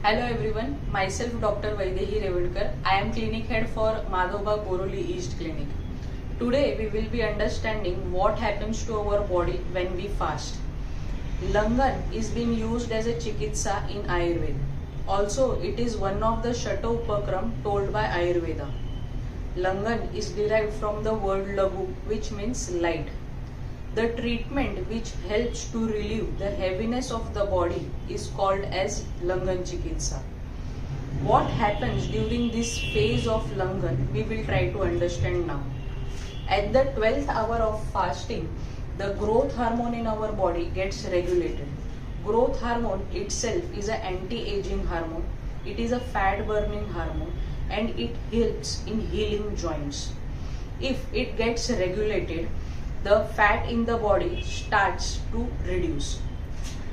Hello everyone, myself Dr. Vaidehi Revedkar. I am clinic head for Madhavbagh Boroli East Clinic. Today we will be understanding what happens to our body when we fast. Langan is being used as a chikitsa in Ayurveda. Also, it is one of the Shata Upakram told by Ayurveda. Langan is derived from the word lagu, which means light. The treatment which helps to relieve the heaviness of the body is called as Langan Chikitsa. What happens during this phase of Langan, we will try to understand now. At the 12th hour of fasting, the growth hormone in our body gets regulated. Growth hormone itself is an anti-aging hormone. It is a fat-burning hormone and it helps in healing joints. If it gets regulated, the fat in the body starts to reduce.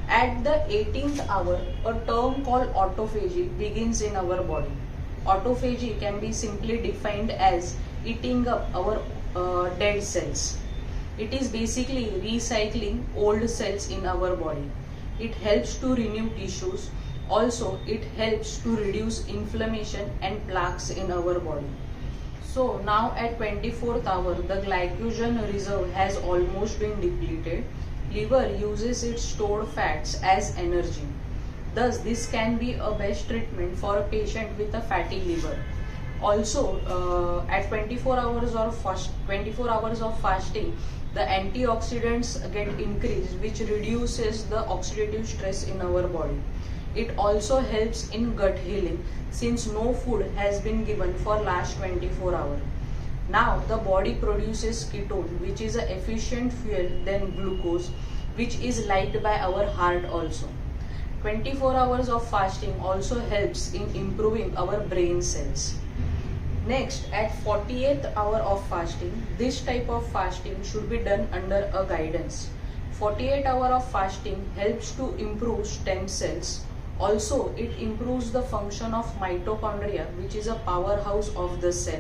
At the 18th hour, a term called autophagy begins in our body. Autophagy can be simply defined as eating up our dead cells. It is basically recycling old cells in our body. It helps to renew tissues. Also, it helps to reduce inflammation and plaques in our body. So now at 24th hour, the glycogen reserve has almost been depleted. Liver uses its stored fats as energy. Thus, this can be a best treatment for a patient with a fatty liver. Also, at 24 hours of fasting, the antioxidants get increased, which reduces the oxidative stress in our body. It also helps in gut healing since no food has been given for last 24 hours. Now the body produces ketone, which is an efficient fuel than glucose, which is liked by our heart also. 24 hours of fasting also helps in improving our brain cells. Next, at 48th hour of fasting, this type of fasting should be done under a guidance. 48 hour of fasting helps to improve stem cells. Also, it improves the function of mitochondria, which is a powerhouse of the cell.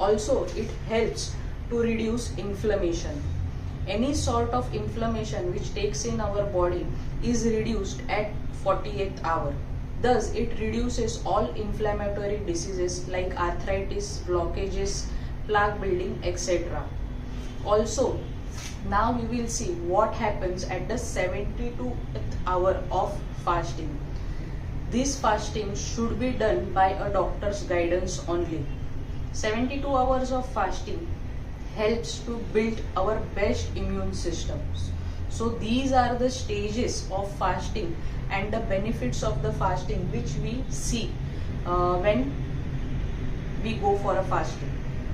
Also, it helps to reduce inflammation. Any sort of inflammation which takes in our body is reduced at 48th hour. Thus, it reduces all inflammatory diseases like arthritis, blockages, plaque building, etc. Also, now we will see what happens at the 72th hour of fasting. This fasting should be done by a doctor's guidance only. 72 hours of fasting helps to build our best immune systems. So these are the stages of fasting and the benefits of the fasting which we see when we go for a fasting.